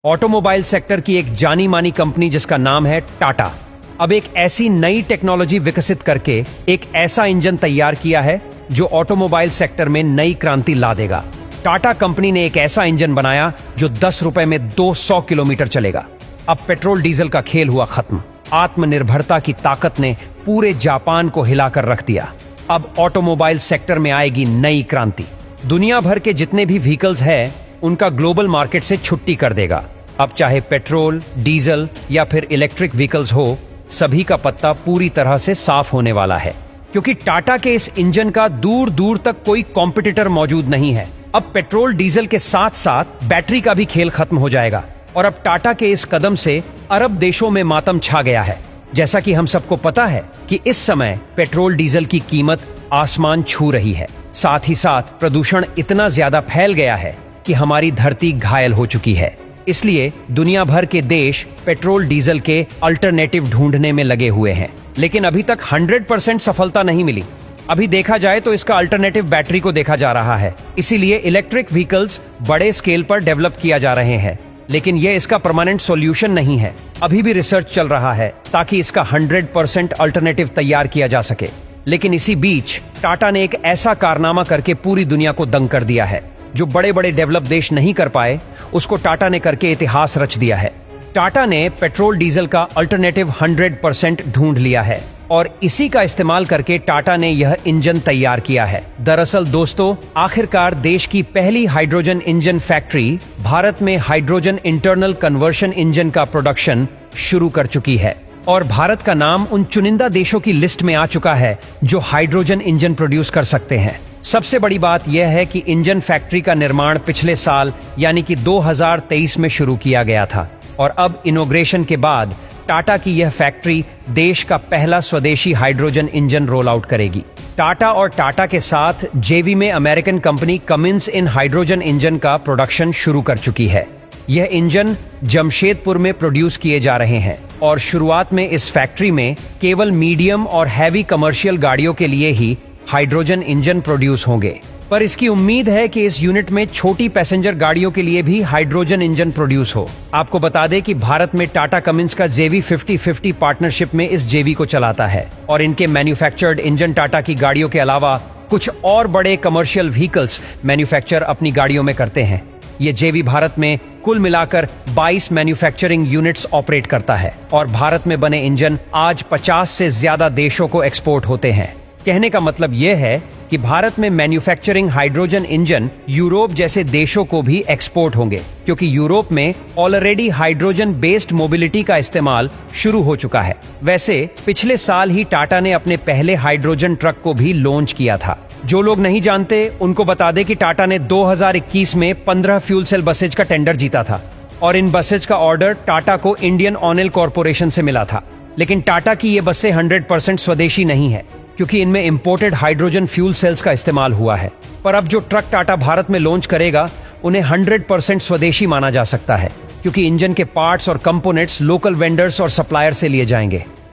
Automobile sector की एक जानी मानी कंपनी जिसका नाम है टाटा, अब एक ऐसी नई टेक्नोलॉजी विकसित करके एक ऐसा इंजन तैयार किया है जो ऑटोमोबाइल सेक्टर में नई क्रांति ला देगा। टाटा कंपनी ने एक ऐसा इंजन बनाया जो 10 रुपए में 200 किलोमीटर चलेगा। अब पेट्रोल डीजल का खेल हुआ खत्म। आत्मनिर्भरता की ताकत ने पूरे जापान को हिलाकर रख दिया। अब ऑटोमोबाइल सेक्टर में आएगी नई क्रांति। दुनिया भर के जितने भी व्हीकल्स हैं उनका ग्लोबल मार्केट से छुट्टी कर देगा। अब चाहे पेट्रोल, डीजल या फिर इलेक्ट्रिक व्हीकल्स हो, सभी का पत्ता पूरी तरह से साफ होने वाला है, क्योंकि टाटा के इस इंजन का दूर दूर तक कोई कॉम्पिटिटर मौजूद नहीं है। अब पेट्रोल डीजल के साथ साथ बैटरी का भी खेल खत्म हो जाएगा और अब टाटा के इस कदम से अरब देशों में मातम छा गया है। जैसा कि हम सबको पता है कि इस समय पेट्रोल डीजल की कीमत आसमान छू रही है। साथ ही साथ प्रदूषण इतना ज्यादा फैल गया है कि हमारी धरती घायल हो चुकी है। इसलिए दुनिया भर के देश पेट्रोल डीजल के अल्टरनेटिव ढूंढने में लगे हुए हैं, लेकिन अभी तक 100% सफलता नहीं मिली। अभी देखा जाए तो इसका अल्टरनेटिव बैटरी को देखा जा रहा है। इसीलिए इलेक्ट्रिक व्हीकल्स बड़े स्केल पर डेवलप किया जा रहे हैं, लेकिन यह इसका परमानेंट सॉल्यूशन नहीं है। अभी भी रिसर्च चल रहा है ताकि इसका 100% अल्टरनेटिव तैयार किया जा सके। लेकिन इसी बीच टाटा ने एक ऐसा कारनामा करके पूरी दुनिया को दंग कर दिया है। जो बड़े बड़े डेवलप देश नहीं कर पाए, उसको टाटा ने करके इतिहास रच दिया है। टाटा ने पेट्रोल डीजल का अल्टरनेटिव 100% ढूंढ लिया है और इसी का इस्तेमाल करके टाटा ने यह इंजन तैयार किया है। दरअसल दोस्तों, आखिरकार देश की पहली हाइड्रोजन इंजन फैक्ट्री भारत में हाइड्रोजन इंटरनल कन्वर्शन इंजन का प्रोडक्शन शुरू कर चुकी है और भारत का नाम उन चुनिंदा देशों की लिस्ट में आ चुका है जो हाइड्रोजन इंजन प्रोड्यूस कर सकते हैं। सबसे बड़ी बात यह है कि इंजन फैक्ट्री का निर्माण पिछले साल यानी कि 2023 में शुरू किया गया था और अब इनॉग्रेशन के बाद टाटा की यह फैक्ट्री देश का पहला स्वदेशी हाइड्रोजन इंजन रोल आउट करेगी। टाटा और टाटा के साथ जेवी में अमेरिकन कंपनी कमिंस इन हाइड्रोजन इंजन का प्रोडक्शन शुरू कर चुकी है। यह इंजन जमशेदपुर में प्रोड्यूस किए जा रहे हैं और शुरुआत में इस फैक्ट्री में केवल मीडियम और हैवी कमर्शियल गाड़ियों के लिए ही हाइड्रोजन इंजन प्रोड्यूस होंगे, पर इसकी उम्मीद है कि इस यूनिट में छोटी पैसेंजर गाड़ियों के लिए भी हाइड्रोजन इंजन प्रोड्यूस हो। आपको बता दें कि भारत में टाटा कमिंस का जेवी 50-50 पार्टनरशिप में इस जेवी को चलाता है और इनके मैन्युफैक्चर्ड इंजन टाटा की गाड़ियों के अलावा कुछ और बड़े कमर्शियल व्हीकल्स मैन्युफैक्चर अपनी गाड़ियों में करते हैं। ये जेवी भारत में कुल मिलाकर 22 मैन्युफैक्चरिंग यूनिट्स ऑपरेट करता है और भारत में बने इंजन आज 50 से ज्यादा देशों को एक्सपोर्ट होते हैं। कहने का मतलब यह है कि भारत में मैन्युफैक्चरिंग हाइड्रोजन इंजन यूरोप जैसे देशों को भी एक्सपोर्ट होंगे, क्योंकि यूरोप में ऑलरेडी हाइड्रोजन बेस्ड मोबिलिटी का इस्तेमाल शुरू हो चुका है। वैसे पिछले साल ही टाटा ने अपने पहले हाइड्रोजन ट्रक को भी लॉन्च किया था। जो लोग नहीं जानते उनको बता दें कि टाटा ने 2021 में 15 फ्यूल सेल बसेज का टेंडर जीता था और इन बसेज का ऑर्डर टाटा को इंडियन ऑयल कॉर्पोरेशन से मिला था। लेकिन टाटा की ये बसें 100% स्वदेशी नहीं है, क्योंकि इनमें इंपोर्टेड हाइड्रोजन फ्यूल सेल्स का इस्तेमाल हुआ है। पर अब जो ट्रक टाटा भारत में लॉन्च करेगा उन्हें 100% स्वदेशी माना जा सकता है, क्योंकि इंजन के पार्ट्स और कंपोनेंट्स लोकल वेंडर्स और सप्लायर से लिए जाएंगे।